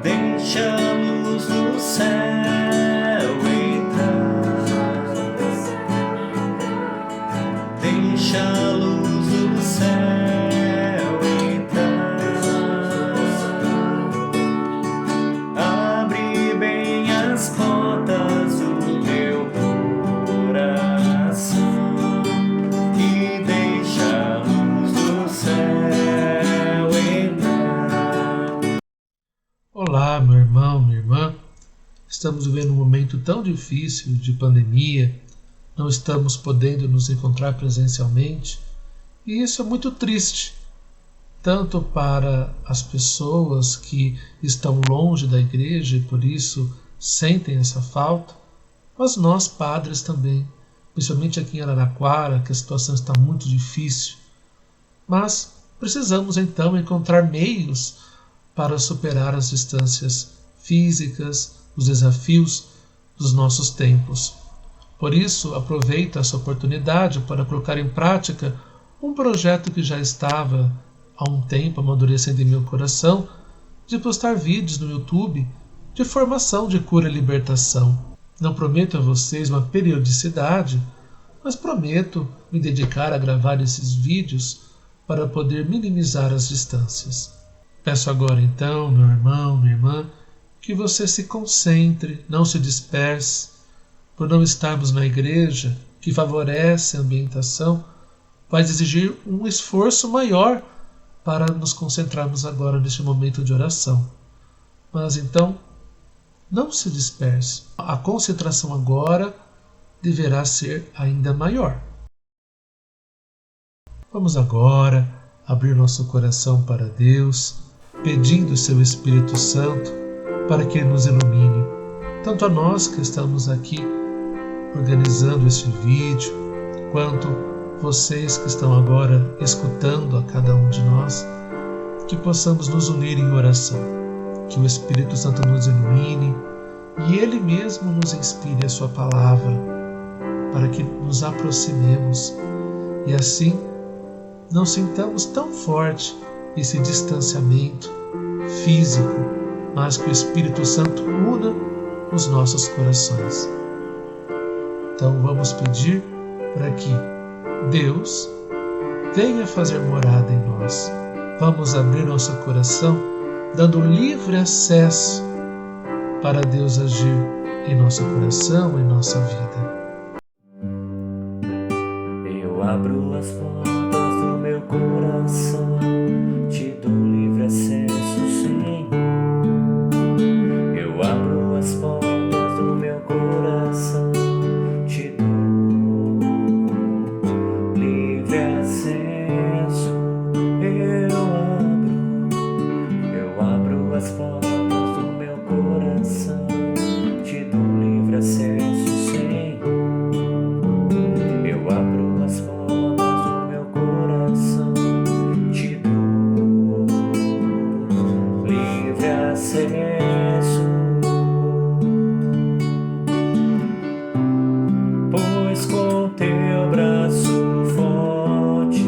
Deixa a luz do céu entrar. Deixa a luz do céu entrar. Abre bem as portas do meu coração e deixa a luz do céu entrar. Olá, meu irmão, minha irmã. Estamos vivendo um momento tão difícil de pandemia, não estamos podendo nos encontrar presencialmente, e isso é muito triste, tanto para as pessoas que estão longe da igreja e por isso sentem essa falta, mas nós padres também, principalmente aqui em Araraquara, que a situação está muito difícil. Mas precisamos então encontrar meios para superar as distâncias físicas, os desafios dos nossos tempos. Por isso, aproveito essa oportunidade para colocar em prática um projeto que já estava há um tempo amadurecendo em meu coração, de postar vídeos no YouTube de formação de cura e libertação. Não prometo a vocês uma periodicidade, mas prometo me dedicar a gravar esses vídeos para poder minimizar as distâncias. Peço agora então, meu irmão, minha irmã, que você se concentre, não se disperse. Por não estarmos na igreja, que favorece a ambientação, vai exigir um esforço maior para nos concentrarmos agora neste momento de oração. Mas então, não se disperse. A concentração agora deverá ser ainda maior. Vamos agora abrir nosso coração para Deus, pedindo o seu Espírito Santo para que Ele nos ilumine, tanto a nós que estamos aqui organizando este vídeo, quanto vocês que estão agora escutando a cada um de nós, que possamos nos unir em oração, que o Espírito Santo nos ilumine e Ele mesmo nos inspire a sua palavra, para que nos aproximemos e assim não sintamos tão forte esse distanciamento físico, mas que o Espírito Santo una os nossos corações. Então vamos pedir para que Deus venha fazer morada em nós. Vamos abrir nosso coração, dando livre acesso para Deus agir em nosso coração, em nossa vida. Eu abro as portas do meu coração, te dou livre acesso, Senhor. Eu abro as portas do meu coração, te dou livre acesso. Eu abro as portas do meu coração, te dou livre acesso, Senhor. Eu abro as portas do meu coração, te dou livre acesso. Pois com teu braço forte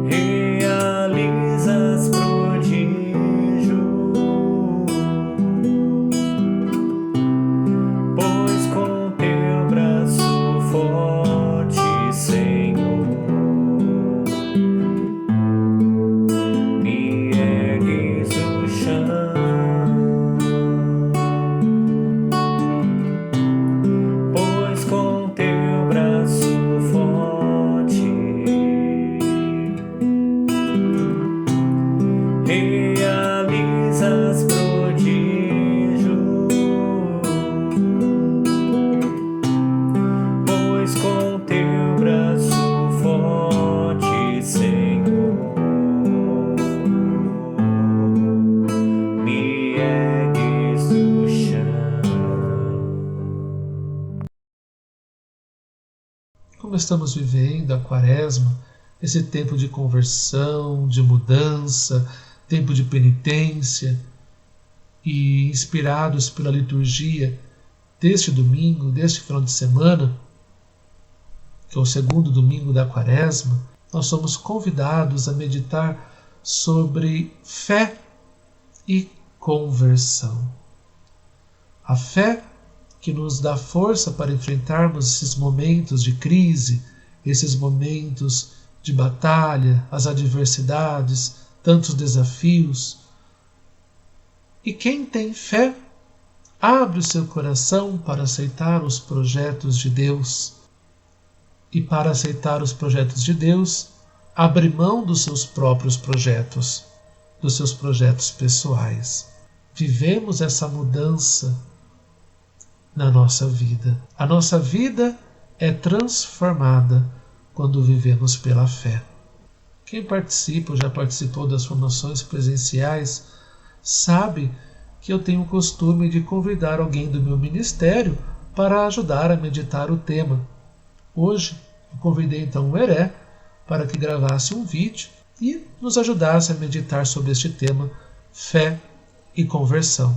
realizas prodígio. Pois com teu braço forte, Senhor, me ergues do chão. Pois com teu braço forte realizas prodígio. Pois com teu braço forte, Senhor, me ergues do chão. Como estamos vivendo a Quaresma, esse tempo de conversão, de mudança, tempo de penitência, e inspirados pela liturgia deste domingo, deste final de semana, que é o segundo domingo da Quaresma, nós somos convidados a meditar sobre fé e conversão. A fé que nos dá força para enfrentarmos esses momentos de crise, esses momentos de batalha, as adversidades, tantos desafios. E quem tem fé abre o seu coração para aceitar os projetos de Deus. E para aceitar os projetos de Deus, abre mão dos seus próprios projetos, dos seus projetos pessoais. Vivemos essa mudança na nossa vida. A nossa vida é transformada quando vivemos pela fé. Quem participa ou já participou das formações presenciais sabe que eu tenho o costume de convidar alguém do meu ministério para ajudar a meditar o tema. Hoje, eu convidei então o Heré para que gravasse um vídeo e nos ajudasse a meditar sobre este tema, fé e conversão.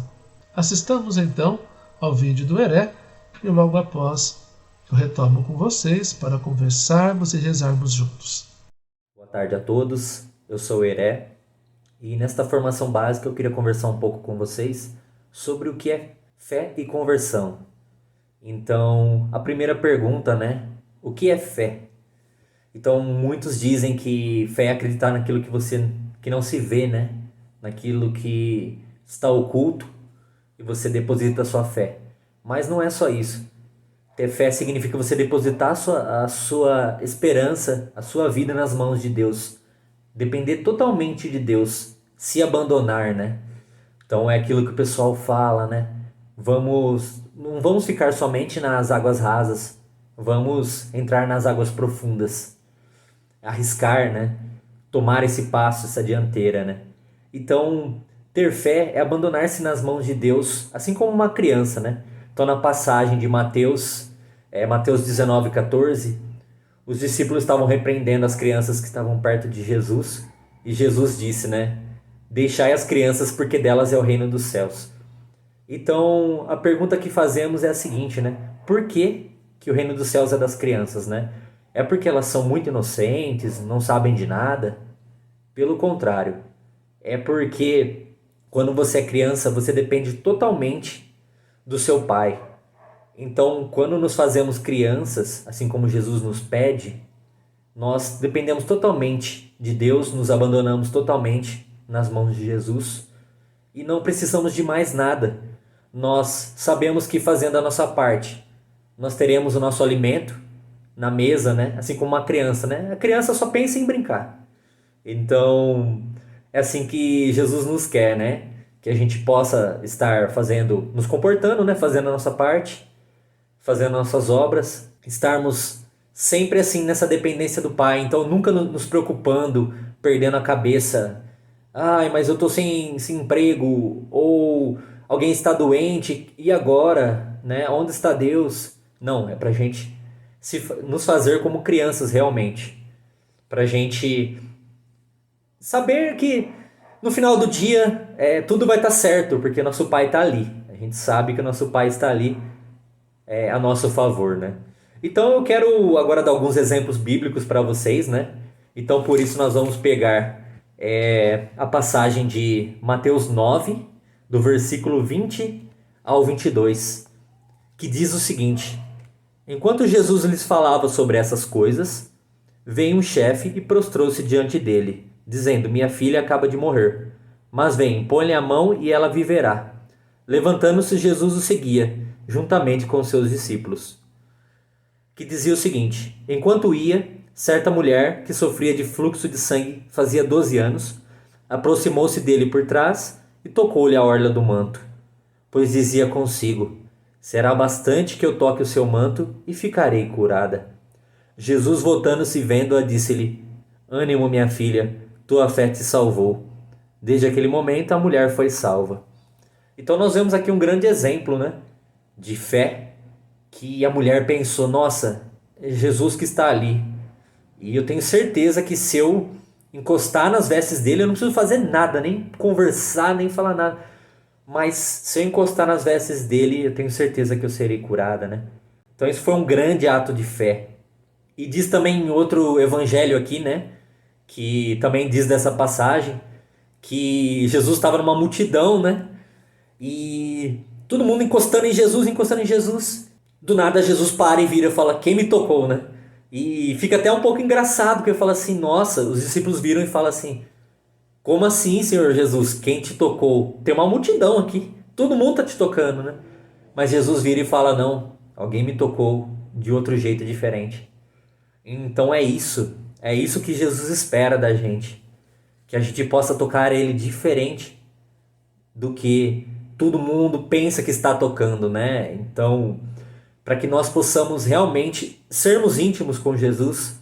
Assistamos então ao vídeo do Heré e logo após eu retomo com vocês para conversarmos e rezarmos juntos. Boa tarde a todos, eu sou o Heré e nesta formação básica eu queria conversar um pouco com vocês sobre o que é fé e conversão. Então, a primeira pergunta, né? O que é fé? Então, muitos dizem que fé é acreditar naquilo que não se vê, né? Naquilo que está oculto e você deposita a sua fé. Mas não é só isso. Ter fé significa você depositar a sua esperança, a sua vida nas mãos de Deus. Depender totalmente de Deus. Se abandonar, né? Então é aquilo que o pessoal fala, né? Não vamos ficar somente nas águas rasas. Vamos entrar nas águas profundas. Arriscar, né? Tomar esse passo, essa dianteira, né? Então, ter fé é abandonar-se nas mãos de Deus, assim como uma criança, né? Então, na passagem de Mateus 19:14, os discípulos estavam repreendendo as crianças que estavam perto de Jesus, e Jesus disse, né? Deixai as crianças, porque delas é o reino dos céus. Então, a pergunta que fazemos é a seguinte, né? Por que o reino dos céus é das crianças, né? É porque elas são muito inocentes, não sabem de nada? Pelo contrário, é porque quando você é criança, você depende totalmente do seu pai. Então, quando nos fazemos crianças, assim como Jesus nos pede, nós dependemos totalmente de Deus, nos abandonamos totalmente nas mãos de Jesus e não precisamos de mais nada. Nós sabemos que fazendo a nossa parte, nós teremos o nosso alimento na mesa, né? Assim como uma criança, né? A criança só pensa em brincar. Então, é assim que Jesus nos quer, né? Que a gente possa estar nos comportando, né? Fazendo a nossa parte, fazendo nossas obras, estarmos sempre assim nessa dependência do Pai. Então, nunca nos preocupando, perdendo a cabeça. Ai, mas eu tô sem emprego, ou alguém está doente, e agora, né? Onde está Deus? Não, é pra gente nos fazer como crianças realmente. Pra gente saber que no final do dia tudo vai estar certo, porque nosso Pai está ali. A gente sabe que nosso Pai está ali a nosso favor, né? Então eu quero agora dar alguns exemplos bíblicos para vocês, né? Então por isso nós vamos pegar a passagem de Mateus 9, do versículo 20 ao 22, que diz o seguinte: Enquanto Jesus lhes falava sobre essas coisas, veio um chefe e prostrou-se diante dele, dizendo: Minha filha acaba de morrer, mas vem, põe-lhe a mão e ela viverá. Levantando-se, Jesus o seguia, juntamente com os seus discípulos, que dizia o seguinte: Enquanto ia, certa mulher, que sofria de fluxo de sangue fazia 12 anos, aproximou-se dele por trás e tocou-lhe a orla do manto, pois dizia consigo: Será bastante que eu toque o seu manto e ficarei curada. Jesus, voltando-se e vendo-a, disse-lhe: Ânimo, minha filha, tua fé te salvou. Desde aquele momento a mulher foi salva. Então nós vemos aqui um grande exemplo, né, de fé, que a mulher pensou: nossa, é Jesus que está ali. E eu tenho certeza que se eu encostar nas vestes dele, eu não preciso fazer nada, nem conversar, nem falar nada. Mas se eu encostar nas vestes dele, eu tenho certeza que eu serei curada, né? Então isso foi um grande ato de fé. E diz também em outro evangelho aqui, né, que também diz dessa passagem, que Jesus estava numa multidão, né? E todo mundo encostando em Jesus, encostando em Jesus. Do nada Jesus para e vira e fala: quem me tocou, né? E fica até um pouco engraçado, porque fala assim: nossa, os discípulos viram e falam assim: como assim, Senhor Jesus? Quem te tocou? Tem uma multidão aqui, todo mundo tá te tocando, né? Mas Jesus vira e fala: não, alguém me tocou de outro jeito diferente. Então é isso que Jesus espera da gente, que a gente possa tocar Ele diferente do que todo mundo pensa que está tocando, né? Então, para que nós possamos realmente sermos íntimos com Jesus,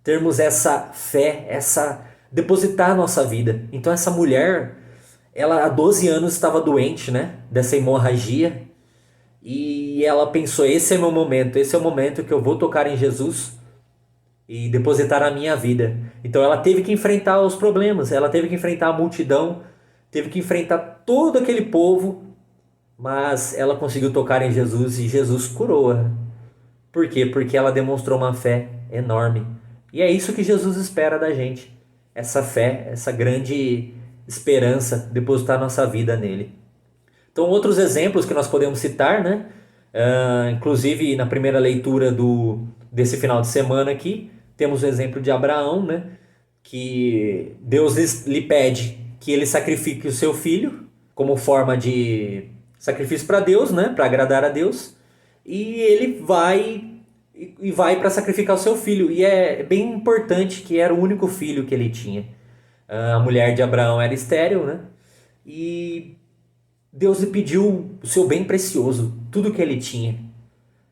termos essa fé, essa depositar a nossa vida. Então essa mulher, ela há 12 anos estava doente, né? Dessa hemorragia, e ela pensou: esse é meu momento, esse é o momento que eu vou tocar em Jesus e depositar a minha vida. Então ela teve que enfrentar os problemas, ela teve que enfrentar a multidão, teve que enfrentar todo aquele povo, mas ela conseguiu tocar em Jesus e Jesus curou-a. Por quê? Porque ela demonstrou uma fé enorme. E é isso que Jesus espera da gente. Essa fé, essa grande esperança, depositar nossa vida nele. Então, outros exemplos que nós podemos citar, né? Inclusive, na primeira leitura desse final de semana aqui, temos o exemplo de Abraão, né? Que Deus lhe pede que ele sacrifique o seu filho como forma de sacrifício para Deus, né? Para agradar a Deus. E ele vai para sacrificar o seu filho. E é bem importante que era o único filho que ele tinha. A mulher de Abraão era estéril, né? E Deus lhe pediu o seu bem precioso, tudo que ele tinha.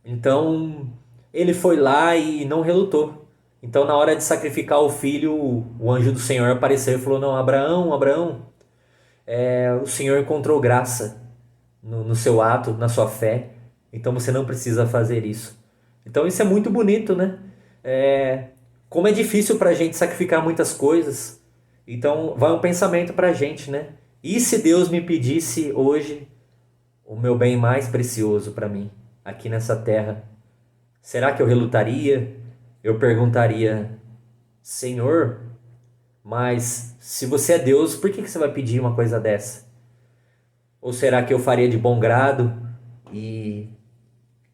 Então, ele foi lá e não relutou. Então, na hora de sacrificar o filho, o anjo do Senhor apareceu e falou: não, Abraão, Abraão, o Senhor encontrou graça no seu ato, na sua fé. Então, você não precisa fazer isso. Então, isso é muito bonito, né? Como é difícil para a gente sacrificar muitas coisas. Então, vai um pensamento para a gente, né? E se Deus me pedisse hoje o meu bem mais precioso para mim, aqui nessa terra, será que eu relutaria? Eu perguntaria: Senhor, mas se você é Deus, por que você vai pedir uma coisa dessa? Ou será que eu faria de bom grado e,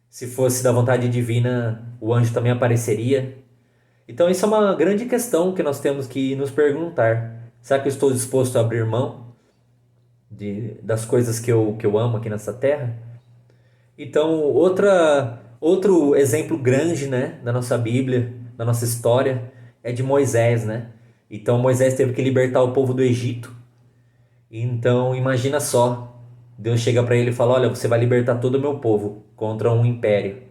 se fosse da vontade divina, o anjo também apareceria? Então isso é uma grande questão que nós temos que nos perguntar. Será que eu estou disposto a abrir mão das coisas que eu amo aqui nessa terra? Então, outro exemplo grande, né, da nossa Bíblia, da nossa história, é de Moisés, né? Então, Moisés teve que libertar o povo do Egito. Então, imagina só, Deus chega para ele e fala: olha, você vai libertar todo o meu povo contra um império.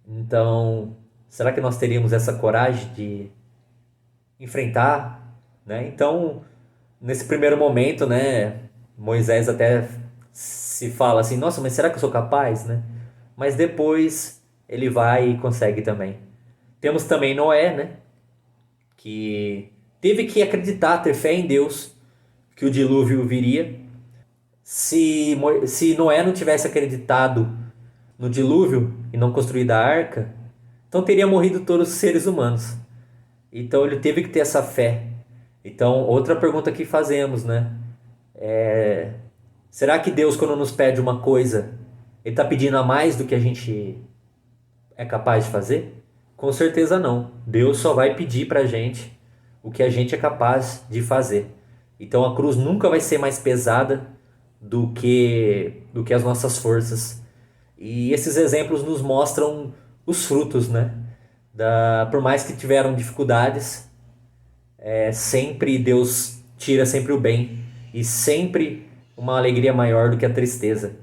Então, será que nós teríamos essa coragem de enfrentar, né? Então, nesse primeiro momento, né, Moisés até se fala assim: nossa, mas será que eu sou capaz, né? Mas depois ele vai e consegue também. Temos também Noé, né, que teve que acreditar, ter fé em Deus, que o dilúvio viria. Se Noé não tivesse acreditado no dilúvio e não construído a arca, então teria morrido todos os seres humanos. Então ele teve que ter essa fé. Então, outra pergunta que fazemos, né? Será que Deus, quando nos pede uma coisa, Ele está pedindo a mais do que a gente é capaz de fazer? Com certeza não. Deus só vai pedir para a gente o que a gente é capaz de fazer. Então a cruz nunca vai ser mais pesada do que as nossas forças. E esses exemplos nos mostram os frutos, né? Por mais que tiveram dificuldades, sempre Deus tira sempre o bem e sempre uma alegria maior do que a tristeza.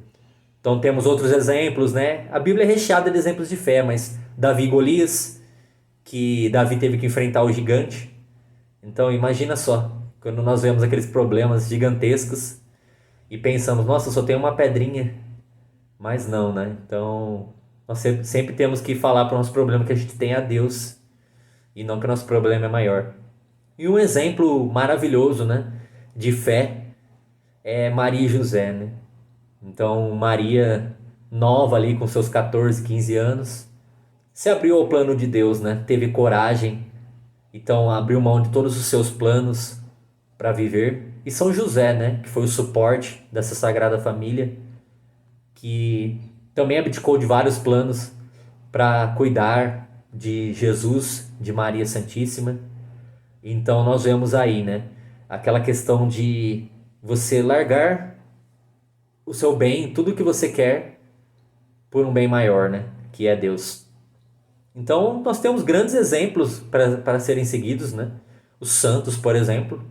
Então temos outros exemplos, né? A Bíblia é recheada de exemplos de fé, mas Davi e Golias, que Davi teve que enfrentar o gigante. Então imagina só, quando nós vemos aqueles problemas gigantescos e pensamos: nossa, só tem uma pedrinha. Mas não, né? Então nós sempre temos que falar para o nosso problema que a gente tem a Deus e não que o nosso problema é maior. E um exemplo maravilhoso, né, de fé é Maria e José, né? Então Maria, nova ali com seus 14, 15 anos, se abriu ao plano de Deus, né? Teve coragem, então abriu mão de todos os seus planos para viver e São José, né, que foi o suporte dessa Sagrada Família, que também abdicou de vários planos para cuidar de Jesus, de Maria Santíssima. Então nós vemos aí, né, aquela questão de você largar o seu bem, tudo que você quer, por um bem maior, né, que é Deus. Então nós temos grandes exemplos para serem seguidos, né? Os santos, por exemplo,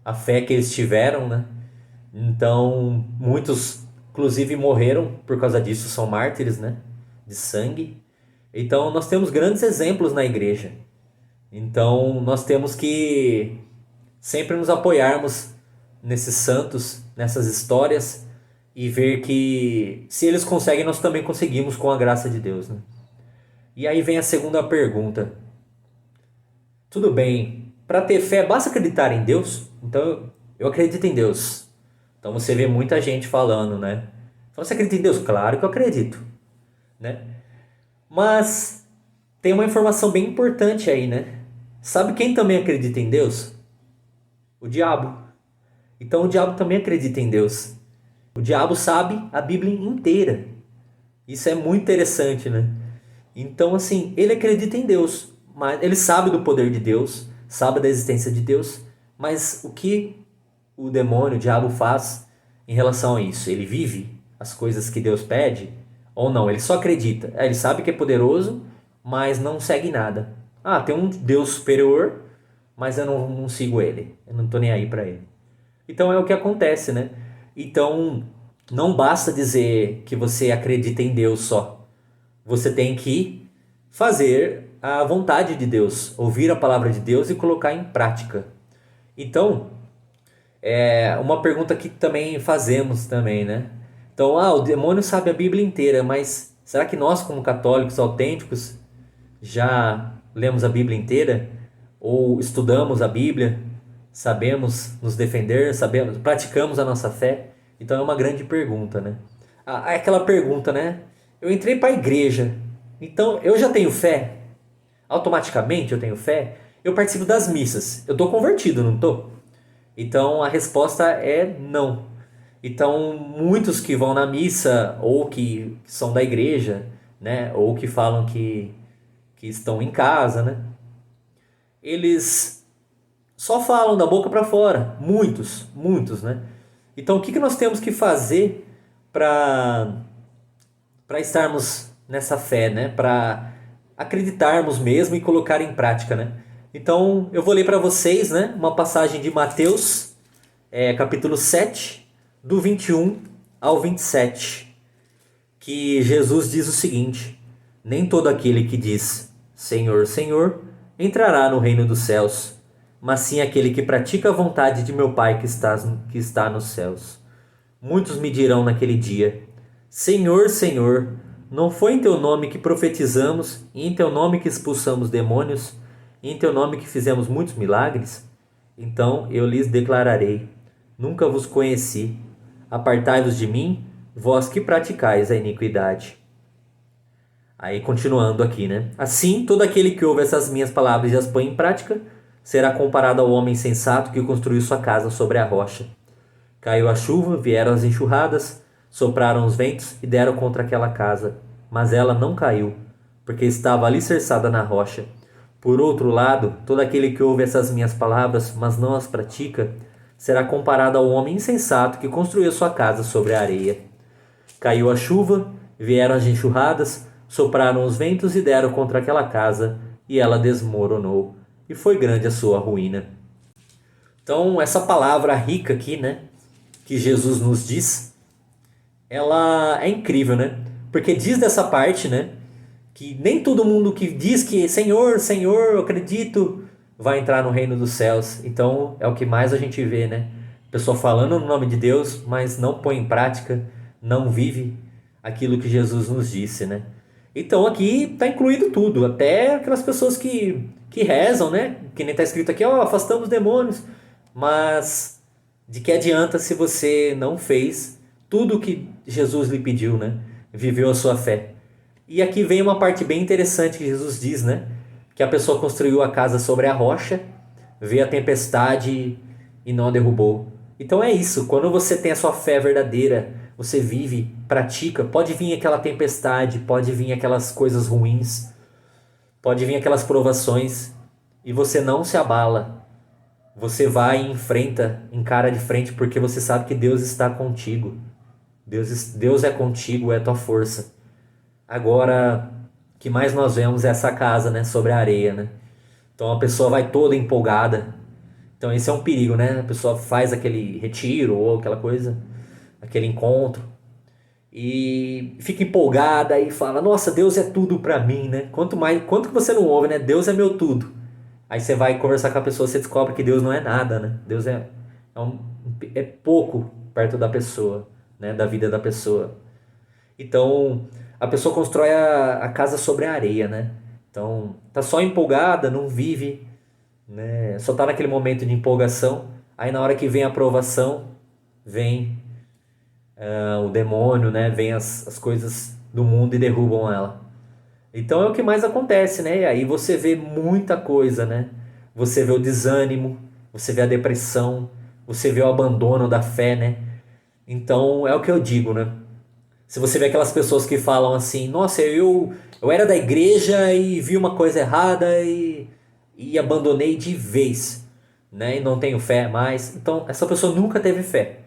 a fé que eles tiveram, né? Então muitos, inclusive, morreram por causa disso, são mártires, né? De sangue. Então nós temos grandes exemplos na igreja. Então nós temos que sempre nos apoiarmos nesses santos, nessas histórias e ver que se eles conseguem, nós também conseguimos com a graça de Deus, né? E aí vem a segunda pergunta. Tudo bem, para ter fé basta acreditar em Deus? Então eu acredito em Deus. Então você vê muita gente falando, né? Então, você acredita em Deus? Claro que eu acredito, né? Mas tem uma informação bem importante aí, né? Sabe quem também acredita em Deus? O diabo. Então o diabo também acredita em Deus. O diabo sabe a Bíblia inteira. Isso é muito interessante, né? Então, assim, ele acredita em Deus, mas ele sabe do poder de Deus, sabe da existência de Deus, mas o que o demônio, o diabo faz em relação a isso? Ele vive as coisas que Deus pede ou não? Ele só acredita. Ele sabe que é poderoso, mas não segue nada. Ah, tem um Deus superior, mas eu não sigo ele. Eu não estou nem aí para ele. Então é o que acontece, né? Então não basta dizer que você acredita em Deus só. Você tem que fazer a vontade de Deus, ouvir a palavra de Deus e colocar em prática. Então, é uma pergunta que também fazemos também, né? Então, o demônio sabe a Bíblia inteira, mas será que nós, como católicos autênticos, já lemos a Bíblia inteira? Ou estudamos a Bíblia? Sabemos nos defender? Sabemos, praticamos a nossa fé? Então é uma grande pergunta, né? É aquela pergunta, né? Eu entrei para a igreja, então eu já tenho fé? Automaticamente eu tenho fé? Eu participo das missas, eu estou convertido, não estou? Então a resposta é não. Então muitos que vão na missa, ou que são da igreja, né? Ou que falam que estão em casa, né? Eles só falam da boca para fora, muitos, né? Então o que nós temos que fazer para estarmos nessa fé, né? Para acreditarmos mesmo e colocar em prática, né? Então eu vou ler para vocês, né, uma passagem de Mateus, capítulo 7, do 21 ao 27, que Jesus diz o seguinte: nem todo aquele que diz Senhor, Senhor, entrará no reino dos céus, mas sim aquele que pratica a vontade de meu Pai que está nos céus. Muitos me dirão naquele dia: Senhor, Senhor, não foi em teu nome que profetizamos, e em teu nome que expulsamos demônios, e em teu nome que fizemos muitos milagres? Então eu lhes declararei: nunca vos conheci. Apartai-vos de mim, vós que praticais a iniquidade. Aí continuando aqui, né? Assim, todo aquele que ouve essas minhas palavras e as põe em prática, será comparado ao homem sensato que construiu sua casa sobre a rocha. Caiu a chuva, vieram as enxurradas, sopraram os ventos e deram contra aquela casa, mas ela não caiu, porque estava alicerçada na rocha. Por outro lado, todo aquele que ouve essas minhas palavras, mas não as pratica, será comparado ao homem insensato que construiu sua casa sobre a areia. Caiu a chuva, vieram as enxurradas, sopraram os ventos e deram contra aquela casa, e ela desmoronou, e foi grande a sua ruína. Então, essa palavra rica aqui, né, que Jesus nos diz, ela é incrível, né? Porque diz dessa parte, né, que nem todo mundo que diz que Senhor, Senhor, eu acredito, vai entrar no reino dos céus. Então é o que mais a gente vê, né? Pessoa falando no nome de Deus, mas não põe em prática, não vive aquilo que Jesus nos disse, né? Então aqui está incluído tudo, até aquelas pessoas que rezam, né? Que nem está escrito aqui, afastamos demônios. Mas de que adianta se você não fez tudo o que Jesus lhe pediu, né? Viveu a sua fé. E aqui vem uma parte bem interessante que Jesus diz, né? Que a pessoa construiu a casa sobre a rocha, veio a tempestade e não a derrubou. Então é isso, quando você tem a sua fé verdadeira, você vive, pratica, pode vir aquela tempestade, pode vir aquelas coisas ruins, pode vir aquelas provações, e você não se abala. Você vai e enfrenta, encara de frente, porque você sabe que Deus está contigo. Deus é contigo, é tua força. Agora, o que mais nós vemos é essa casa, né, sobre a areia, né? Então a pessoa vai toda empolgada. Então esse é um perigo, né? A pessoa faz aquele retiro ou aquela coisa, aquele encontro e fica empolgada e fala: "Nossa, Deus é tudo pra mim", né? Quanto que você não ouve, né? Deus é meu tudo. Aí você vai conversar com a pessoa, você descobre que Deus não é nada, né? Deus é pouco perto da pessoa, né? Da vida da pessoa. Então, a pessoa constrói a casa sobre a areia, né? Então, tá só empolgada, não vive, né? Só tá naquele momento de empolgação. Aí na hora que vem a aprovação, vem o demônio, né? Vem as coisas do mundo e derrubam ela. Então é o que mais acontece, né? E aí você vê muita coisa, né? Você vê o desânimo, você vê a depressão, você vê o abandono da fé, né? Então é o que eu digo, né? Se você vê aquelas pessoas que falam assim: "Nossa, eu era da igreja e vi uma coisa errada e abandonei de vez, né? E não tenho fé mais". Então essa pessoa nunca teve fé,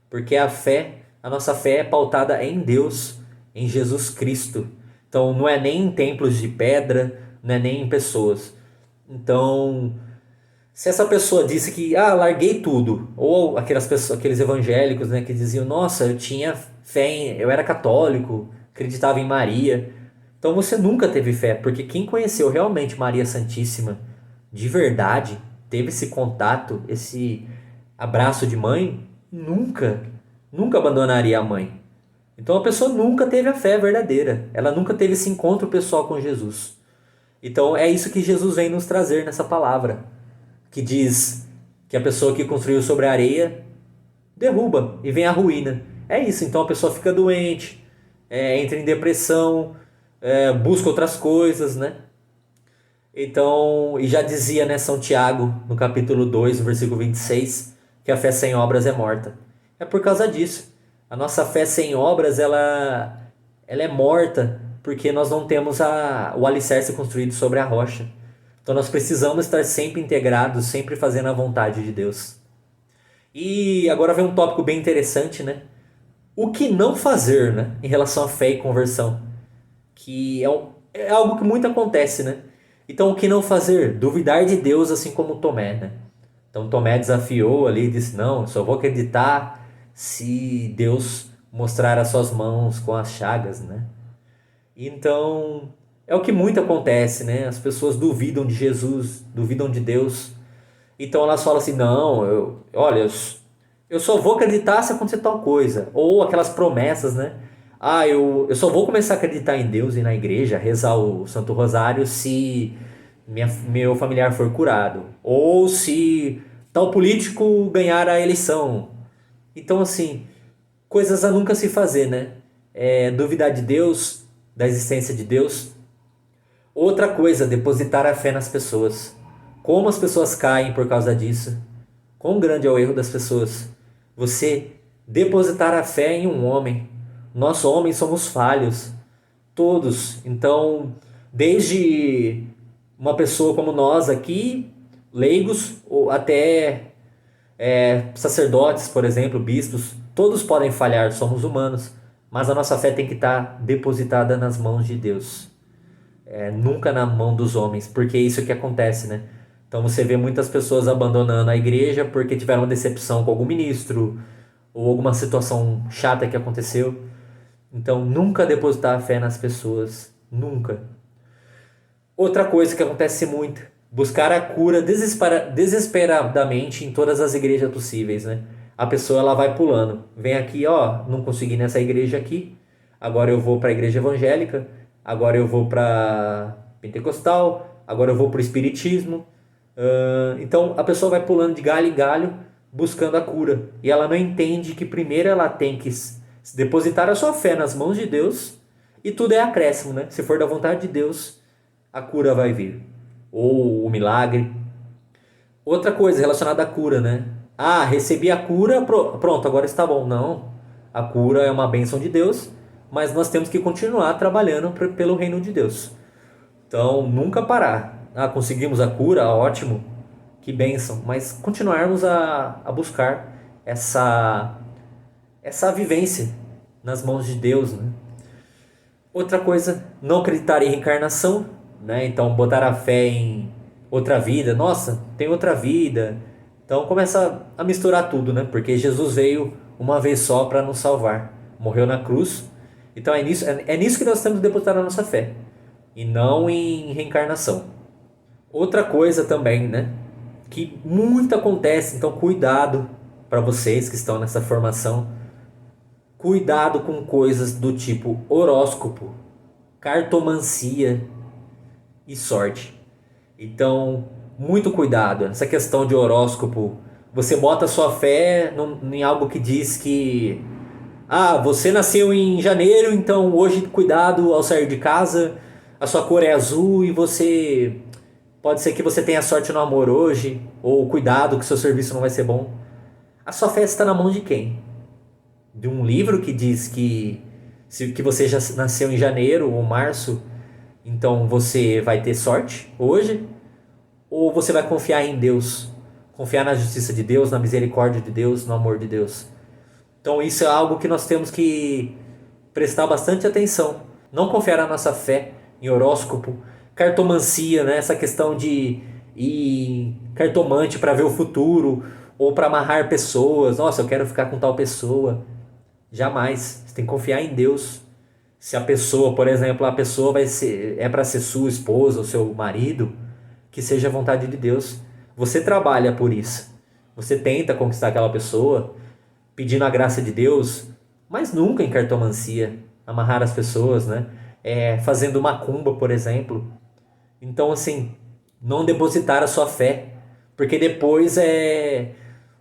porque a nossa fé é pautada em Deus, em Jesus Cristo. Então não é nem em templos de pedra, não é nem em pessoas. Então, se essa pessoa disse que larguei tudo, ou aquelas pessoas, aqueles evangélicos, né, que diziam: "Nossa, eu tinha fé eu era católico, acreditava em Maria". Então você nunca teve fé, porque quem conheceu realmente Maria Santíssima de verdade, teve esse contato, esse abraço de mãe, nunca abandonaria a mãe. Então a pessoa nunca teve a fé verdadeira, ela nunca teve esse encontro pessoal com Jesus. Então é isso que Jesus vem nos trazer nessa palavra, que diz que a pessoa que construiu sobre a areia derruba e vem a ruína. É isso, então a pessoa fica doente, entra em depressão, busca outras coisas, né? Então, e já dizia, né, São Tiago, no capítulo 2, no versículo 26, que a fé sem obras é morta. É por causa disso. A nossa fé sem obras, ela é morta, porque nós não temos o alicerce construído sobre a rocha. Então nós precisamos estar sempre integrados, sempre fazendo a vontade de Deus. E agora vem um tópico bem interessante, né? O que não fazer, né, em relação à fé e conversão? Que é algo que muito acontece, né? Então, o que não fazer? Duvidar de Deus, assim como Tomé, né? Então, Tomé desafiou ali e disse: "Não, só vou acreditar se Deus mostrar as suas mãos com as chagas", né? Então, é o que muito acontece, né? As pessoas duvidam de Jesus, duvidam de Deus. Então, elas falam assim: "Não, olha, eu só vou acreditar se acontecer tal coisa". Ou aquelas promessas, né? Eu só vou começar a acreditar em Deus e na igreja, rezar o Santo Rosário, se meu familiar for curado. Ou se tal político ganhar a eleição. Então, assim, coisas a nunca se fazer, né? Duvidar de Deus, da existência de Deus. Outra coisa, depositar a fé nas pessoas. Como as pessoas caem por causa disso. Quão grande é o erro das pessoas. Você depositar a fé em um homem. Nós homens somos falhos. Todos. Então, desde uma pessoa como nós aqui, leigos, ou até sacerdotes, por exemplo, bispos, todos podem falhar, somos humanos. Mas a nossa fé tem que estar depositada nas mãos de Deus. Nunca na mão dos homens, porque é isso que acontece, né? Então você vê muitas pessoas abandonando a igreja porque tiveram uma decepção com algum ministro ou alguma situação chata que aconteceu. Então nunca depositar a fé nas pessoas, nunca. Outra coisa que acontece muito, buscar a cura desesperadamente em todas as igrejas possíveis, né? A pessoa ela vai pulando, vem aqui, ó, não consegui nessa igreja aqui, agora eu vou para a igreja evangélica, agora eu vou para pentecostal, agora eu vou para o espiritismo. Então a pessoa vai pulando de galho em galho buscando a cura e ela não entende que primeiro ela tem que depositar a sua fé nas mãos de Deus e tudo é acréscimo, né? Se for da vontade de Deus, a cura vai vir ou o milagre. Outra coisa relacionada à cura, né? Ah, recebi a cura, pronto, agora está bom. Não, a cura é uma bênção de Deus, mas nós temos que continuar trabalhando pelo reino de Deus. Então, nunca parar. Ah, conseguimos a cura, ótimo, que bênção. Mas continuarmos a buscar essa vivência nas mãos de Deus, né? Outra coisa, não acreditar em reencarnação, né? Então, botar a fé em outra vida. Nossa, tem outra vida. Então, começa a misturar tudo, né? Porque Jesus veio uma vez só para nos salvar. Morreu na cruz. Então, é nisso que nós temos que depositar a nossa fé. E não em reencarnação. Outra coisa também, né? Que muito acontece, então cuidado para vocês que estão nessa formação. Cuidado com coisas do tipo horóscopo, cartomancia e sorte. Então, muito cuidado. Essa questão de horóscopo, você bota sua fé em algo que diz que você nasceu em janeiro, então hoje cuidado ao sair de casa, a sua cor é azul e você pode ser que você tenha sorte no amor hoje, ou cuidado que seu serviço não vai ser bom. A sua fé está na mão de quem? De um livro que diz que você já nasceu em janeiro ou março, então você vai ter sorte hoje? Ou você vai confiar em Deus? Confiar na justiça de Deus, na misericórdia de Deus, no amor de Deus? Então isso é algo que nós temos que prestar bastante atenção. Não confiar a nossa fé em horóscopo, cartomancia, né? Essa questão de ir cartomante para ver o futuro ou para amarrar pessoas. Nossa, eu quero ficar com tal pessoa. Jamais. Você tem que confiar em Deus. Se a pessoa, por exemplo, a pessoa é para ser sua esposa ou seu marido, que seja a vontade de Deus. Você trabalha por isso. Você tenta conquistar aquela pessoa, pedindo a graça de Deus, mas nunca em cartomancia, amarrar as pessoas, né? Fazendo macumba, por exemplo. Então, assim, não depositar a sua fé, porque depois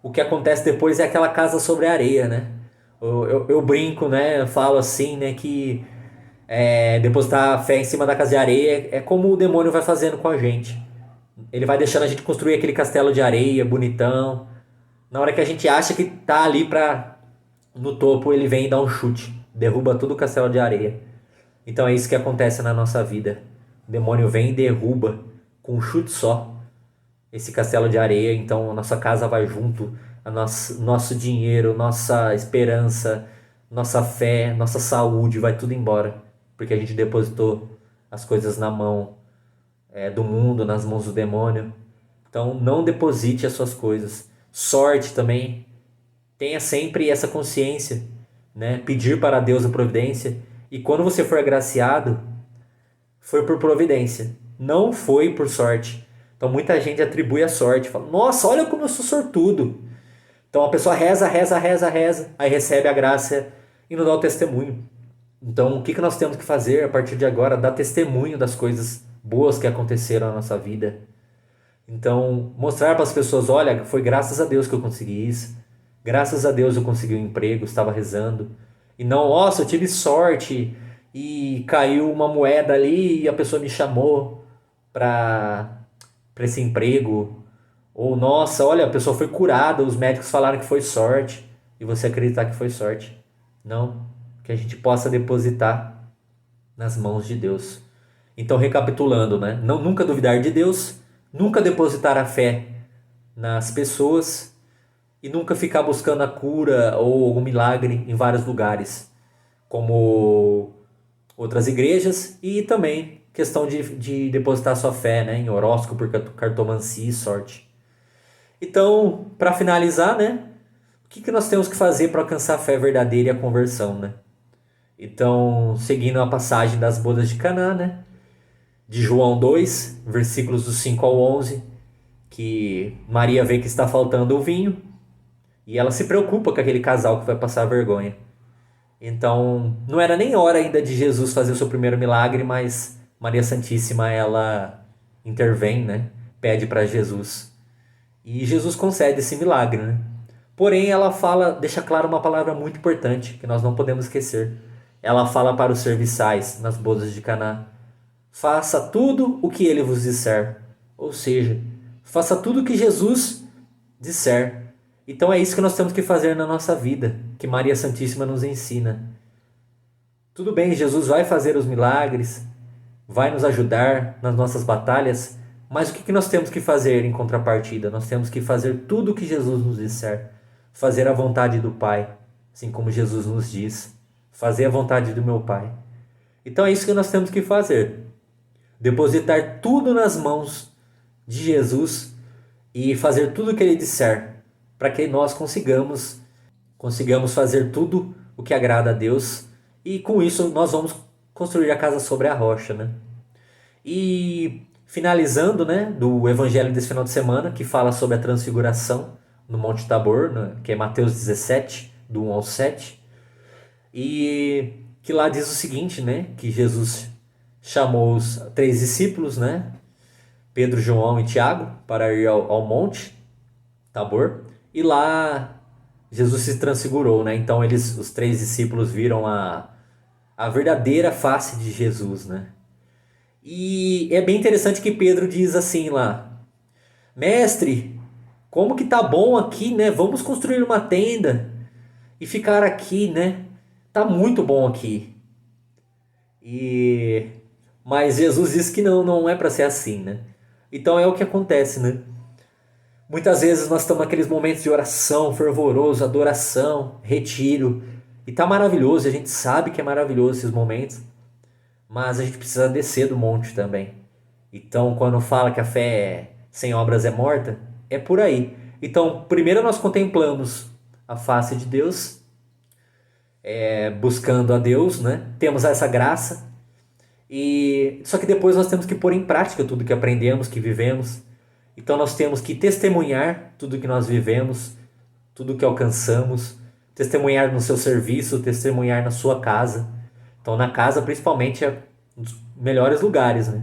o que acontece depois é aquela casa sobre a areia, né? Eu brinco, né? Eu falo assim, né? Que depositar a fé em cima da casa de areia é como o demônio vai fazendo com a gente. Ele vai deixando a gente construir aquele castelo de areia bonitão. Na hora que a gente acha que tá ali no topo, ele vem e dá um chute, derruba todo o castelo de areia. Então é isso que acontece na nossa vida. O demônio vem e derruba com um chute só esse castelo de areia. Então a nossa casa vai junto, nosso dinheiro, nossa esperança, nossa fé, nossa saúde, vai tudo embora. Porque a gente depositou as coisas na mão do mundo, nas mãos do demônio. Então não deposite as suas coisas. Sorte também. Tenha sempre essa consciência, né? Pedir para Deus a providência. E quando você for agraciado, foi por providência, não foi por sorte. Então muita gente atribui a sorte, fala: nossa, olha como eu sou sortudo. Então a pessoa reza, reza, reza, reza, aí recebe a graça e não dá o testemunho. Então o que nós temos que fazer a partir de agora? Dar testemunho das coisas boas que aconteceram na nossa vida. Então mostrar para as pessoas: olha, foi graças a Deus que eu consegui isso. Graças a Deus eu consegui um emprego, estava rezando. E não, nossa, eu tive sorte e caiu uma moeda ali e a pessoa me chamou para esse emprego. Ou, nossa, olha, a pessoa foi curada, os médicos falaram que foi sorte e você acreditar que foi sorte. Não, que a gente possa depositar nas mãos de Deus. Então, recapitulando, né? Não, nunca duvidar de Deus, nunca depositar a fé nas pessoas e nunca ficar buscando a cura ou algum milagre em vários lugares, como outras igrejas, e também questão de depositar sua fé, né, em horóscopo, cartomancia e sorte. Então, para finalizar, né, o que nós temos que fazer para alcançar a fé verdadeira e a conversão, né? Então, seguindo a passagem das bodas de Caná, né, de João 2, versículos do 5 ao 11, que Maria vê que está faltando o vinho, e ela se preocupa com aquele casal que vai passar vergonha. Então, não era nem hora ainda de Jesus fazer o seu primeiro milagre, mas Maria Santíssima, ela intervém, né? Pede para Jesus. E Jesus concede esse milagre, né? Porém, ela deixa claro uma palavra muito importante, que nós não podemos esquecer. Ela fala para os serviçais nas bodas de Caná: faça tudo o que ele vos disser. Ou seja, faça tudo o que Jesus disser. Então é isso que nós temos que fazer na nossa vida, que Maria Santíssima nos ensina. Tudo bem, Jesus vai fazer os milagres, vai nos ajudar nas nossas batalhas, mas o que nós temos que fazer em contrapartida? Nós temos que fazer tudo o que Jesus nos disser, fazer a vontade do Pai, assim como Jesus nos diz, fazer a vontade do meu Pai. Então é isso que nós temos que fazer, depositar tudo nas mãos de Jesus e fazer tudo o que Ele disser, para que nós consigamos fazer tudo o que agrada a Deus, e com isso nós vamos construir a casa sobre a rocha, né? E finalizando, né, do evangelho desse final de semana, que fala sobre a transfiguração no Monte Tabor, né, que é Mateus 17, do 1 ao 7, e que lá diz o seguinte, né, que Jesus chamou os 3 discípulos, né, Pedro, João e Tiago, para ir ao Monte Tabor, e lá Jesus se transfigurou, né? Então os 3 discípulos viram a verdadeira face de Jesus, né? E é bem interessante que Pedro diz assim lá: Mestre, como que tá bom aqui, né? Vamos construir uma tenda e ficar aqui, né? Tá muito bom aqui. Mas Jesus diz que não é para ser assim, né? Então é o que acontece, né? Muitas vezes nós estamos naqueles momentos de oração fervoroso, adoração, retiro, e tá maravilhoso, a gente sabe que é maravilhoso esses momentos, mas a gente precisa descer do monte também. Então, quando fala que a fé sem obras é morta, é por aí. Então, primeiro nós contemplamos a face de Deus, buscando a Deus, né? Temos essa graça, só que depois nós temos que pôr em prática tudo que aprendemos, que vivemos. Então nós temos que testemunhar tudo que nós vivemos, tudo que alcançamos, testemunhar no seu serviço, testemunhar na sua casa. Então na casa principalmente é um dos melhores lugares, né?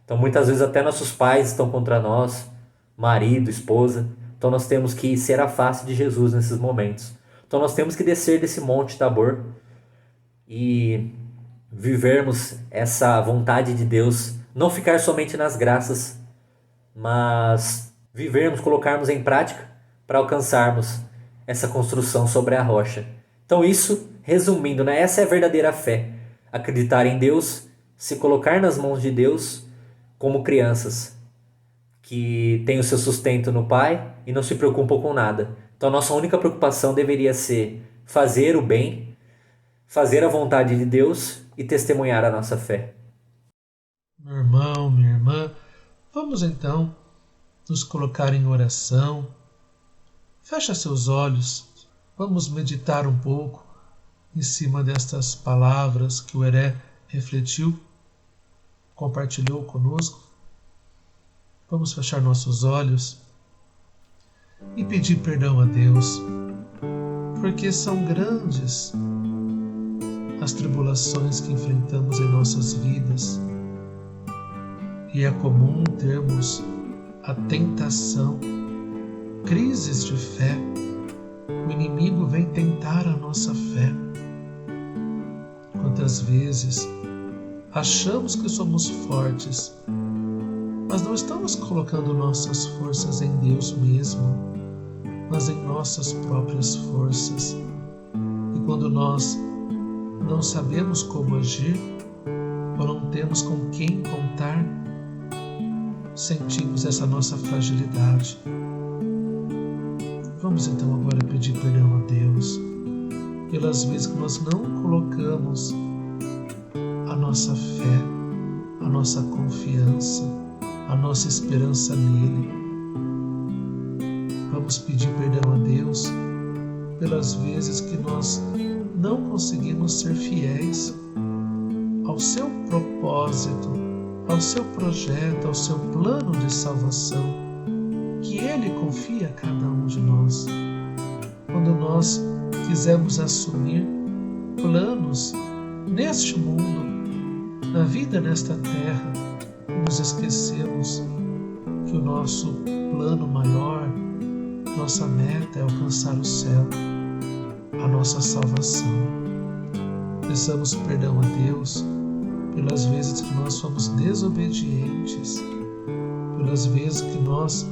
Então muitas vezes até nossos pais estão contra nós, marido, esposa. Então nós temos que ser a face de Jesus nesses momentos. Então nós temos que descer desse Monte Tabor e vivermos essa vontade de Deus, não ficar somente nas graças, mas vivermos, colocarmos em prática para alcançarmos essa construção sobre a rocha. Então isso, resumindo, né? Essa é a verdadeira fé. Acreditar em Deus, se colocar nas mãos de Deus como crianças que têm o seu sustento no Pai e não se preocupam com nada. Então a nossa única preocupação deveria ser fazer o bem, fazer a vontade de Deus e testemunhar a nossa fé. Meu irmão, minha irmã, vamos então nos colocar em oração. Fecha seus olhos, vamos meditar um pouco em cima destas palavras que o Heré refletiu, compartilhou conosco. Vamos fechar nossos olhos e pedir perdão a Deus, porque são grandes as tribulações que enfrentamos em nossas vidas. E é comum termos a tentação, crises de fé. O inimigo vem tentar a nossa fé. Quantas vezes achamos que somos fortes, mas não estamos colocando nossas forças em Deus mesmo, mas em nossas próprias forças. E quando nós não sabemos como agir, ou não temos com quem contar, sentimos essa nossa fragilidade. Vamos então agora pedir perdão a Deus pelas vezes que nós não colocamos a nossa fé, a nossa confiança, a nossa esperança nele. Vamos pedir perdão a Deus pelas vezes que nós não conseguimos ser fiéis ao seu propósito, ao seu projeto, ao seu plano de salvação, que Ele confia a cada um de nós. Quando nós quisermos assumir planos neste mundo, na vida nesta terra, nos esquecemos que o nosso plano maior, nossa meta é alcançar o céu, a nossa salvação. Peçamos perdão a Deus pelas vezes que nós somos desobedientes, pelas vezes que nós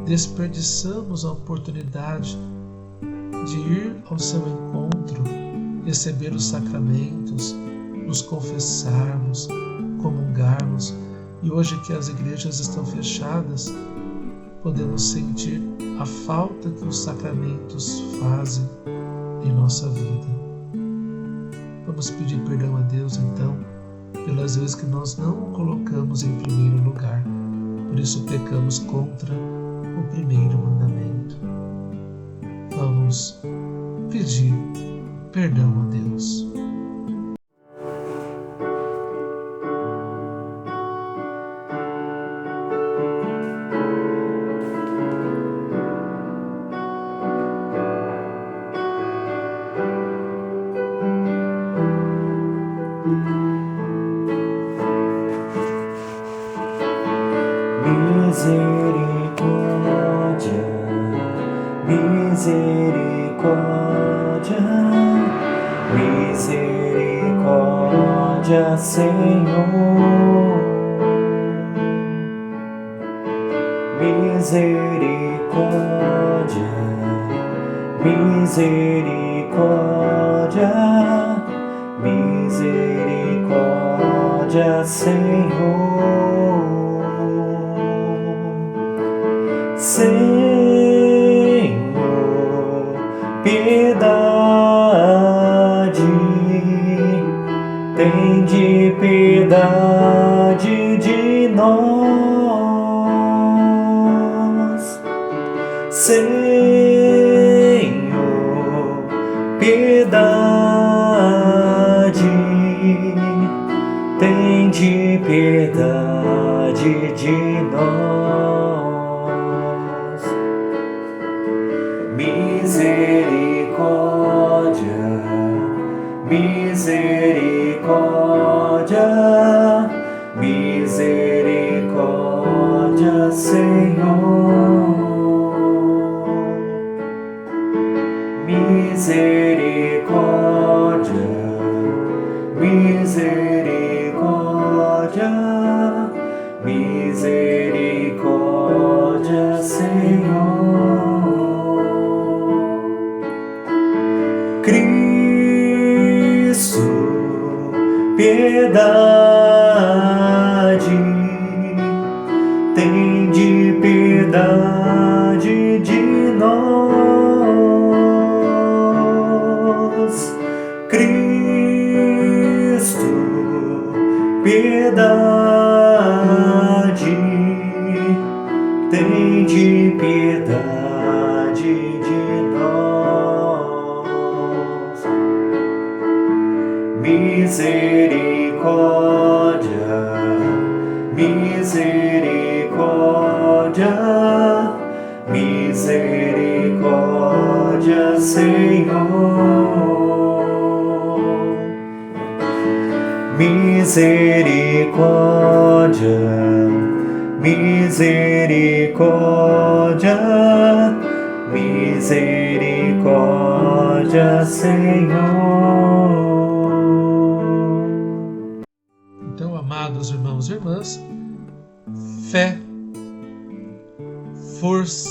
desperdiçamos a oportunidade de ir ao seu encontro, receber os sacramentos, nos confessarmos, comungarmos. E hoje que as igrejas estão fechadas, podemos sentir a falta que os sacramentos fazem em nossa vida. Vamos pedir perdão a Deus, então, pelas vezes que nós não o colocamos em primeiro lugar. Por isso pecamos contra o primeiro mandamento. Vamos pedir perdão a Deus. Misericórdia, misericórdia, misericórdia, Senhor. Misericórdia, misericórdia, misericórdia, Senhor. Senhor, piedade, tende piedade de nós. Senhor, piedade, tende piedade de nós. Misericórdia, misericórdia, misericórdia, Senhor. Misericórdia, misericórdia, misericórdia, Senhor. Cristo, piedade, tende piedade de nós. Cristo, piedade, tende piedade de nós. Misericórdia, misericórdia, misericórdia, Senhor. Misericórdia, misericórdia, misericórdia, Senhor. Então, amados irmãos e irmãs, fé, força,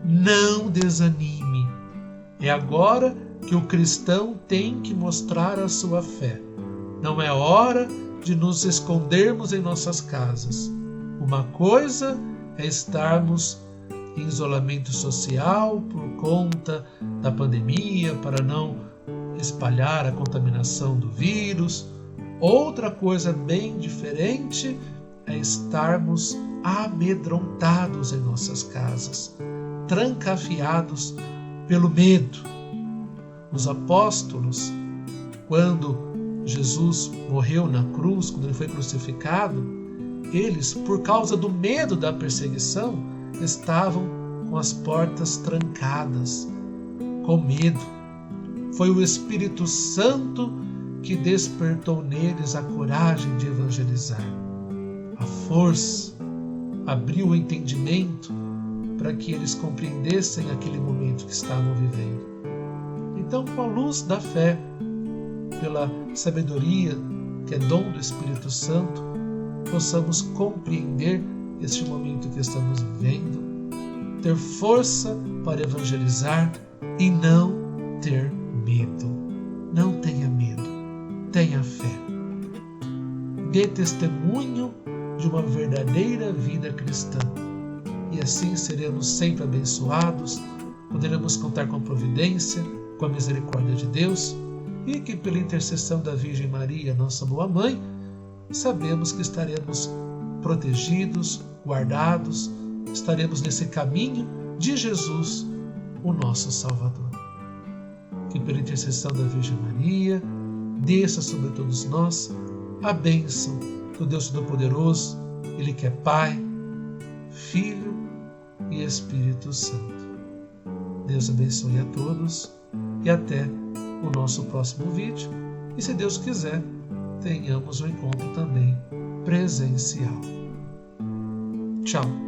não desanime. É agora que o cristão tem que mostrar a sua fé. Não é hora de nos escondermos em nossas casas. Uma coisa é estarmos em isolamento social por conta da pandemia, para não espalhar a contaminação do vírus. Outra coisa bem diferente é estarmos amedrontados em nossas casas, trancafiados pelo medo. Os apóstolos, quando Jesus morreu na cruz, quando ele foi crucificado, eles, por causa do medo da perseguição, estavam com as portas trancadas, com medo. Foi o Espírito Santo que despertou neles a coragem de evangelizar. A força abriu o entendimento para que eles compreendessem aquele momento que estavam vivendo. Então, com a luz da fé, pela sabedoria que é dom do Espírito Santo, possamos compreender este momento que estamos vivendo, ter força para evangelizar e não ter medo. Não tenha medo, tenha fé. Dê testemunho de uma verdadeira vida cristã. E assim seremos sempre abençoados, poderemos contar com a providência, com a misericórdia de Deus, e que pela intercessão da Virgem Maria, nossa boa mãe, sabemos que estaremos protegidos, guardados, estaremos nesse caminho de Jesus, o nosso Salvador. Que pela intercessão da Virgem Maria, desça sobre todos nós a bênção do Deus Todo-Poderoso, Ele que é Pai, Filho e Espírito Santo. Deus abençoe a todos e até o nosso próximo vídeo. E se Deus quiser, tenhamos um encontro também presencial. Tchau!